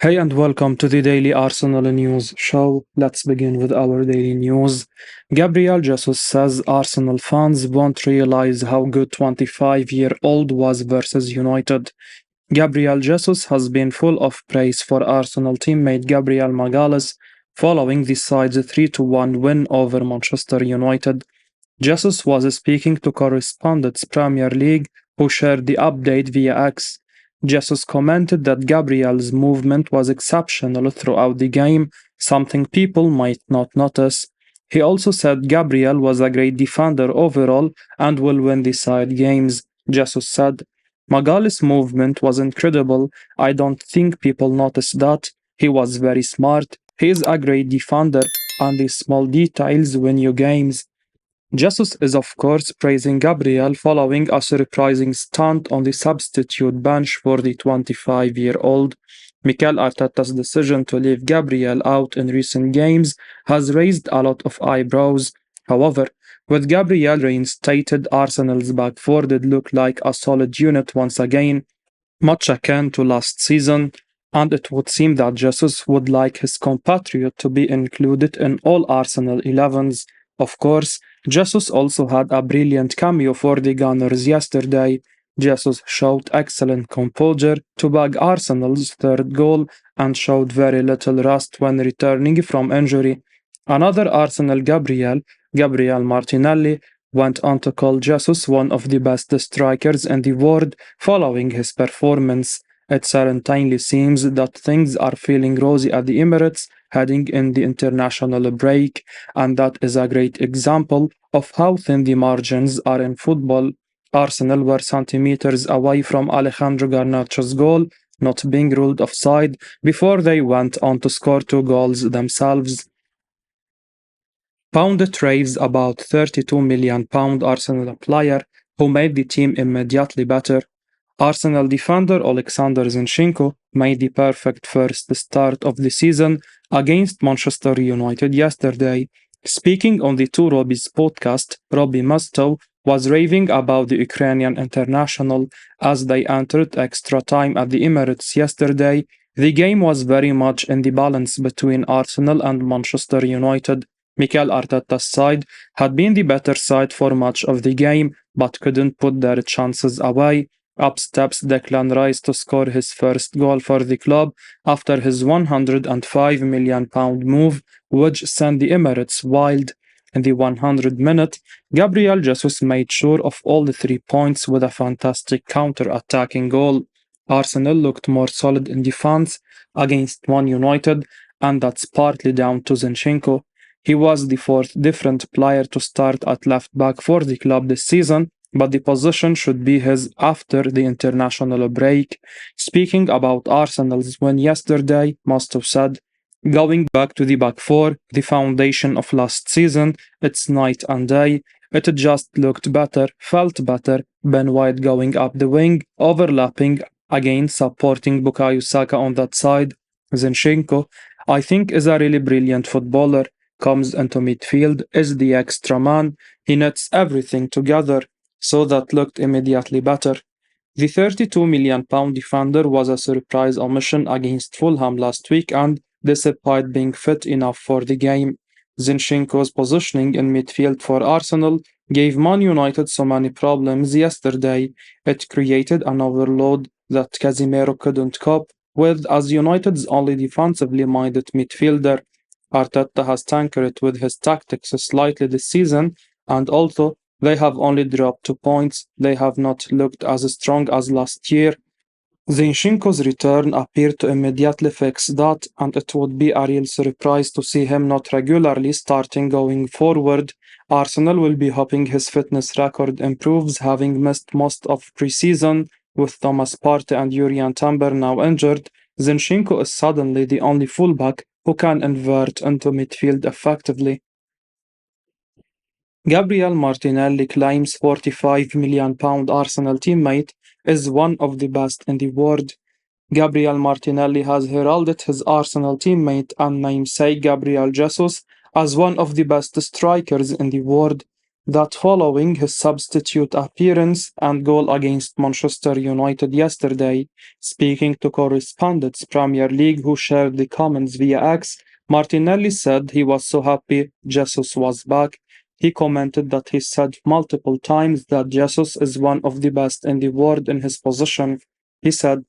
Hey and welcome to the Daily Arsenal News Show. Let's begin with our daily news. Gabriel Jesus says Arsenal fans won't realize how good 25-year-old was versus United. Gabriel Jesus has been full of praise for Arsenal teammate Gabriel Magalhaes following the side's 3-1 win over Manchester United. Jesus was speaking to Correspondents Premier League, who shared the update via X. Jesus commented that Gabriel's movement was exceptional throughout the game, something people might not notice. He also said Gabriel was a great defender overall and will win the side games. Jesus said, Magalhaes' movement was incredible. I don't think people noticed that. He was very smart. He is a great defender, and the small details win you games. Jesus is of course praising Gabriel following a surprising stunt on the substitute bench for the 25-year-old. Mikel Arteta's decision to leave Gabriel out in recent games has raised a lot of eyebrows. However, with Gabriel reinstated, Arsenal's back four did look like a solid unit once again, much akin to last season, and it would seem that Jesus would like his compatriot to be included in all Arsenal 11s. Of course, Jesus also had a brilliant cameo for the Gunners yesterday. Jesus showed excellent composure to bag Arsenal's third goal and showed very little rust when returning from injury. Another Arsenal Gabriel Martinelli, went on to call Jesus one of the best strikers in the world following his performance. It certainly seems that things are feeling rosy at the Emirates heading in the international break, and that is a great example of how thin the margins are in football. Arsenal were centimeters away from Alejandro Garnacho's goal not being ruled offside before they went on to score two goals themselves. Pundit raves about £32 million Arsenal player who made the team immediately better. Arsenal defender Oleksandr Zinchenko made the perfect first start of the season against Manchester United yesterday. Speaking on the two Robbies Podcast, Robbie Mustoe was raving about the Ukrainian international as they entered extra time at the Emirates yesterday. The game was very much in the balance between Arsenal and Manchester United. Mikel Arteta's side had been the better side for much of the game, but couldn't put their chances away. Up steps Declan Rice to score his first goal for the club after his £105 million move, which sent the Emirates wild. In the 100th minute, Gabriel Jesus made sure of all the 3 points with a fantastic counter-attacking goal. Arsenal looked more solid in defense against Man United, and that's partly down to Zinchenko. He was the fourth different player to start at left back for the club this season, but the position should be his after the international break. Speaking about Arsenal's win yesterday, Mustoe said, going back to the back four, the foundation of last season, it's night and day. It just looked better, felt better. Ben White going up the wing, overlapping, again supporting Bukayo Saka on that side. Zinchenko, I think, is a really brilliant footballer. Comes into midfield, is the extra man. He nets everything together. So that looked immediately better. The £32 million defender was a surprise omission against Fulham last week and, despite being fit enough for the game, Zinchenko's positioning in midfield for Arsenal gave Man United so many problems yesterday. It created an overload that Casemiro couldn't cope with as United's only defensively minded midfielder. Arteta has tinkered with his tactics slightly this season, and although they have only dropped 2 points, they have not looked as strong as last year. Zinchenko's return appeared to immediately fix that, and it would be a real surprise to see him not regularly starting going forward. Arsenal will be hoping his fitness record improves, having missed most of pre-season. With Thomas Partey and Julian Timber now injured, Zinchenko is suddenly the only fullback who can invert into midfield effectively. Gabriel Martinelli claims £45 million Arsenal teammate is one of the best in the world. Gabriel Martinelli has heralded his Arsenal teammate and namesake Gabriel Jesus as one of the best strikers in the world. that following his substitute appearance and goal against Manchester United yesterday, speaking to Correspondents Premier League who shared the comments via X, Martinelli said he was so happy Jesus was back. He commented that he said multiple times that Jesus is one of the best in the world in his position. He said,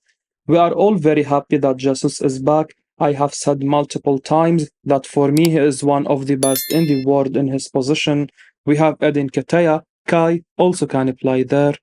"We are all very happy that Jesus is back. I have said multiple times that for me he is one of the best in the world in his position. We have Edin Ketia, Kai also can play there."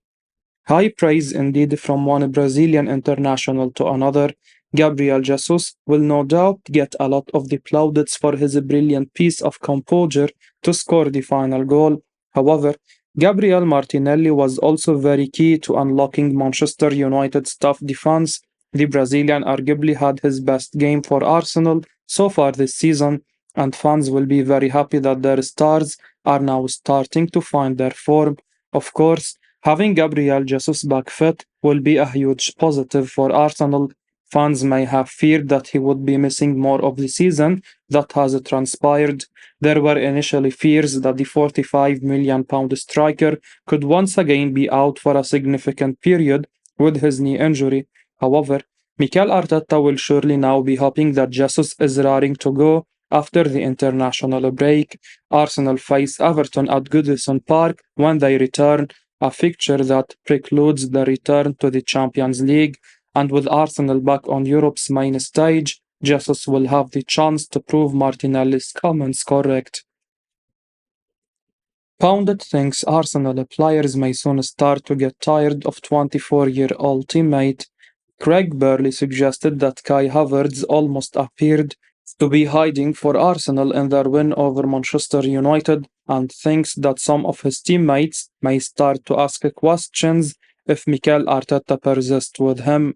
High praise indeed from one Brazilian international to another. Gabriel Jesus will no doubt get a lot of the plaudits for his brilliant piece of composure to score the final goal. However, Gabriel Martinelli was also very key to unlocking Manchester United's tough defense. The Brazilian arguably had his best game for Arsenal so far this season, and fans will be very happy that their stars are now starting to find their form. Of course, having Gabriel Jesus back fit will be a huge positive for Arsenal. Fans may have feared that he would be missing more of the season that has transpired. There were initially fears that the £45 million striker could once again be out for a significant period with his knee injury. However, Mikel Arteta will surely now be hoping that Jesus is raring to go after the international break. Arsenal face Everton at Goodison Park when they return, a fixture that precludes the return to the Champions League, and with Arsenal back on Europe's main stage, Jesus will have the chance to prove Martinelli's comments correct. Pundit thinks Arsenal players may soon start to get tired of 24-year-old teammate. Craig Burley suggested that Kai Havertz almost appeared to be hiding for Arsenal in their win over Manchester United and thinks that some of his teammates may start to ask questions if Mikel Arteta persists with him.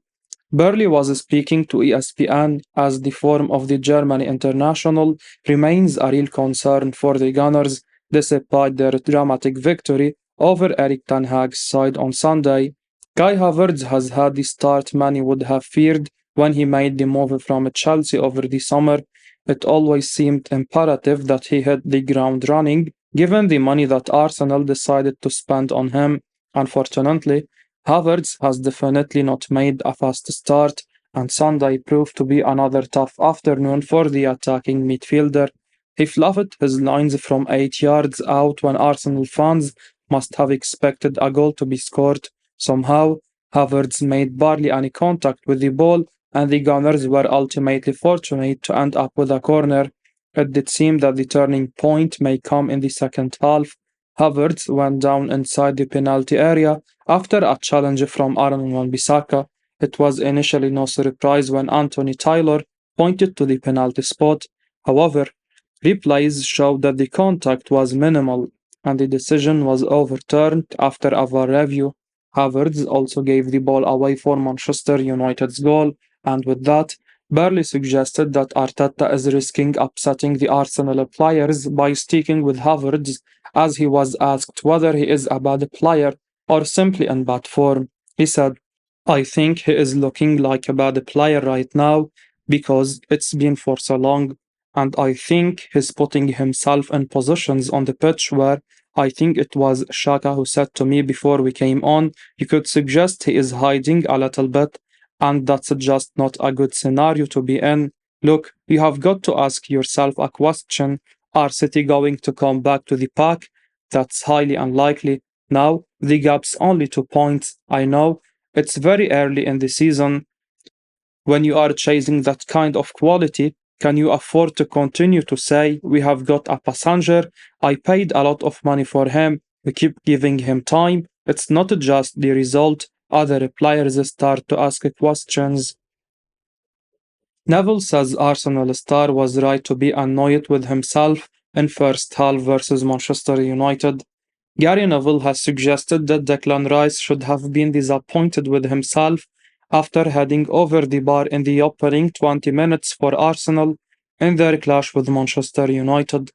Burley was speaking to ESPN as the form of the German international remains a real concern for the Gunners despite their dramatic victory over Erik ten Hag's side on Sunday. Kai Havertz has had the start many would have feared when he made the move from Chelsea over the summer. It always seemed imperative that he hit the ground running, given the money that Arsenal decided to spend on him. Unfortunately, Havertz has definitely not made a fast start, and Sunday proved to be another tough afternoon for the attacking midfielder. He fluffed his lines from 8 yards out when Arsenal fans must have expected a goal to be scored. Somehow, Havertz made barely any contact with the ball, and the Gunners were ultimately fortunate to end up with a corner. It did seem that the turning point may come in the second half. Havertz went down inside the penalty area after a challenge from Aaron Wan-Bissaka. It was initially no surprise when Anthony Taylor pointed to the penalty spot. However, replays showed that the contact was minimal, and the decision was overturned after a VAR review. Havertz also gave the ball away for Manchester United's goal, and with that, Burley suggested that Arteta is risking upsetting the Arsenal players by sticking with Havertz, as he was asked whether he is a bad player or simply in bad form. He said, "I think he is looking like a bad player right now because it's been for so long, and I think he's putting himself in positions on the pitch where I think it was Shaka who said to me before we came on, you could suggest he is hiding a little bit, and that's just not a good scenario to be in. Look, you have got to ask yourself a question. Are City going to come back to the pack? That's highly unlikely. Now, the gap's only 2 points. I know it's very early in the season. When you are chasing that kind of quality, can you afford to continue to say, we have got a passenger? I paid a lot of money for him. We keep giving him time. It's not just the result. Other players start to ask questions." Neville says Arsenal star was right to be annoyed with himself in first half versus Manchester United. Gary Neville has suggested that Declan Rice should have been disappointed with himself after heading over the bar in the opening 20 minutes for Arsenal in their clash with Manchester United.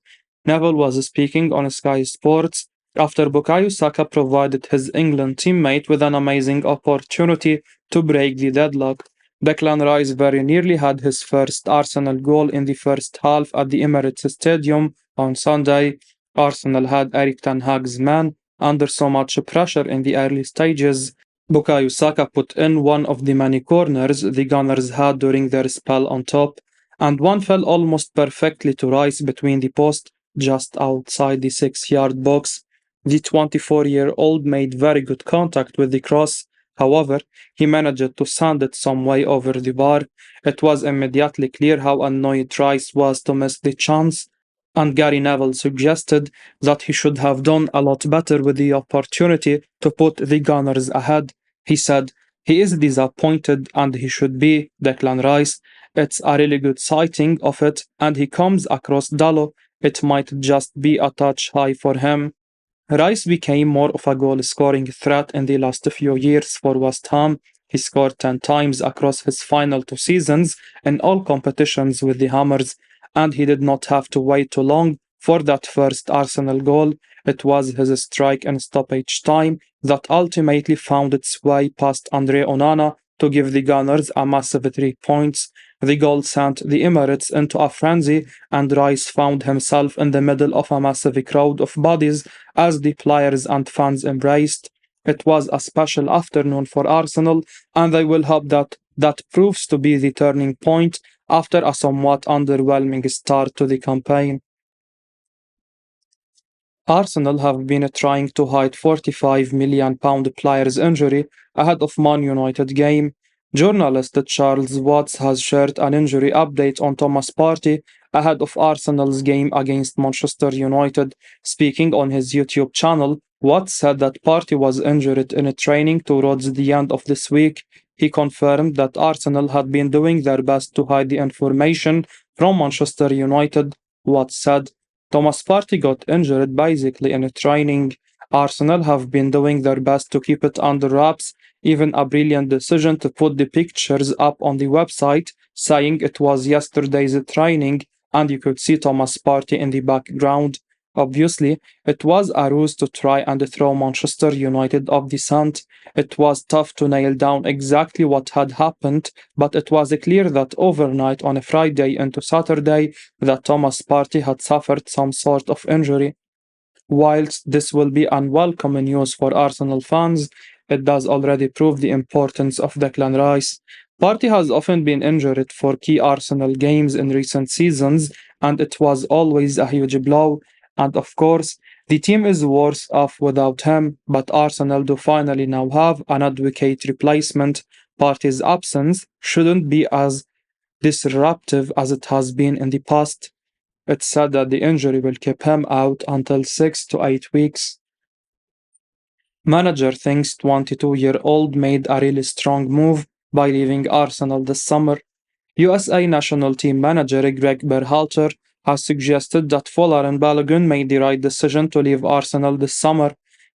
Neville was speaking on Sky Sports after Bukayo Saka provided his England teammate with an amazing opportunity to break the deadlock. Declan Rice very nearly had his first Arsenal goal in the first half at the Emirates Stadium on Sunday. Arsenal had Erik ten Hag's man under so much pressure in the early stages. Bukayo Saka put in one of the many corners the Gunners had during their spell on top, and one fell almost perfectly to Rice between the post just outside the 6-yard box. The 24-year-old made very good contact with the cross. However, he managed to send it some way over the bar. It was immediately clear how annoyed Rice was to miss the chance, and Gary Neville suggested that he should have done a lot better with the opportunity to put the Gunners ahead. He said, "He is disappointed and he should be, Declan Rice. It's a really good sighting of it, and he comes across Dallo. It might just be a touch high for him." Rice became more of a goal-scoring threat in the last few years for West Ham. He scored 10 times across his final 2 seasons in all competitions with the Hammers, and he did not have to wait too long for that first Arsenal goal. It was his strike in stoppage time that ultimately found its way past Andre Onana to give the Gunners a massive 3 points. The goal sent the Emirates into a frenzy, and Rice found himself in the middle of a massive crowd of bodies as the players and fans embraced. It was a special afternoon for Arsenal, and I will hope that that proves to be the turning point after a somewhat underwhelming start to the campaign. Arsenal have been trying to hide £45 million player's injury ahead of Man United game. Journalist Charles Watts has shared an injury update on Thomas Partey ahead of Arsenal's game against Manchester United. Speaking on his YouTube channel, Watts said that Partey was injured in training towards the end of this week. He confirmed that Arsenal had been doing their best to hide the information from Manchester United. Watts said, "Thomas Partey got injured basically in training. Arsenal have been doing their best to keep it under wraps, even a brilliant decision to put the pictures up on the website, saying it was yesterday's training and you could see Thomas Partey in the background. Obviously, it was a ruse to try and throw Manchester United off the scent. It was tough to nail down exactly what had happened, but it was clear that overnight on a Friday into Saturday that Thomas Partey had suffered some sort of injury. Whilst this will be unwelcome news for Arsenal fans, it does already prove the importance of Declan Rice. Partey has often been injured for key Arsenal games in recent seasons, and it was always a huge blow. And of course, the team is worse off without him, but Arsenal do finally now have an advocate replacement. Partey's absence shouldn't be as disruptive as it has been in the past. It's said that the injury will keep him out until 6 to 8 weeks. Manager thinks 22-year-old made a really strong move by leaving Arsenal this summer. USA national team manager Greg Berhalter has suggested that Folarin Balogun made the right decision to leave Arsenal this summer.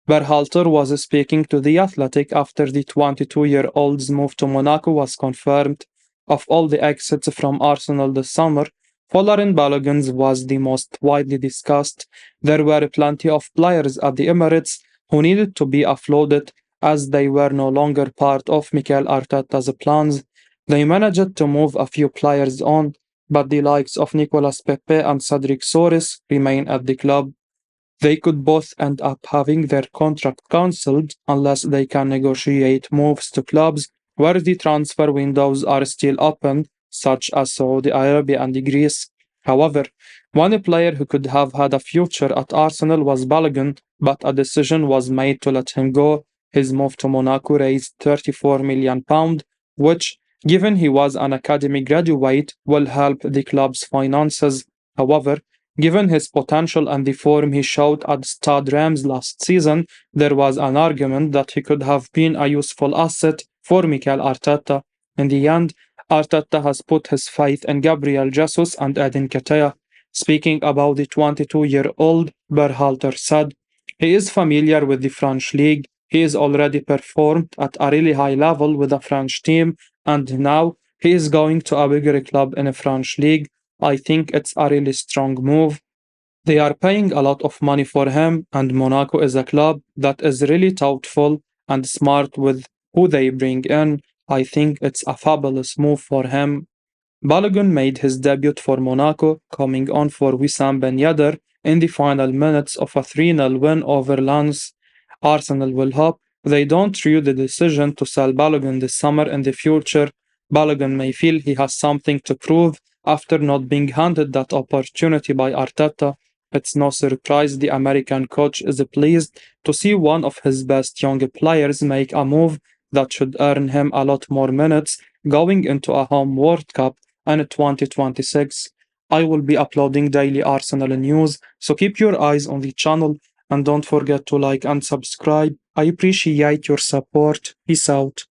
Berhalter was speaking to The Athletic after the 22-year-old's move to Monaco was confirmed. Of all the exits from Arsenal this summer, Folarin Balogun's was the most widely discussed. There were plenty of players at the Emirates who needed to be offloaded as they were no longer part of Mikel Arteta's plans. They managed to move a few players on, but the likes of Nicolas Pepe and Cedric Soares remain at the club. They could both end up having their contract cancelled unless they can negotiate moves to clubs where the transfer windows are still open, such as Saudi Arabia and Greece. However, one player who could have had a future at Arsenal was Balogun, but a decision was made to let him go. His move to Monaco raised £34 million, which, given he was an academy graduate, will help the club's finances. However, given his potential and the form he showed at Stade Reims last season, there was an argument that he could have been a useful asset for Mikel Arteta. In the end, Arteta has put his faith in Gabriel Jesus and Edin Ketia. Speaking about the 22-year-old, Berhalter said, "He is familiar with the French league. He has already performed at a really high level with the French team, and now he is going to a bigger club in the French league. I think it's a really strong move. They are paying a lot of money for him, and Monaco is a club that is really thoughtful and smart with who they bring in. I think it's a fabulous move for him." Balogun made his debut for Monaco, coming on for Wissam Ben Yedder in the final minutes of a 3-0 win over Lens. Arsenal will hope they don't rue the decision to sell Balogun this summer. In the future, Balogun may feel he has something to prove after not being handed that opportunity by Arteta. It's no surprise the American coach is pleased to see one of his best young players make a move that should earn him a lot more minutes going into a home World Cup in 2026. I will be uploading daily Arsenal news, so keep your eyes on the channel and don't forget to like and subscribe. I appreciate your support. Peace out.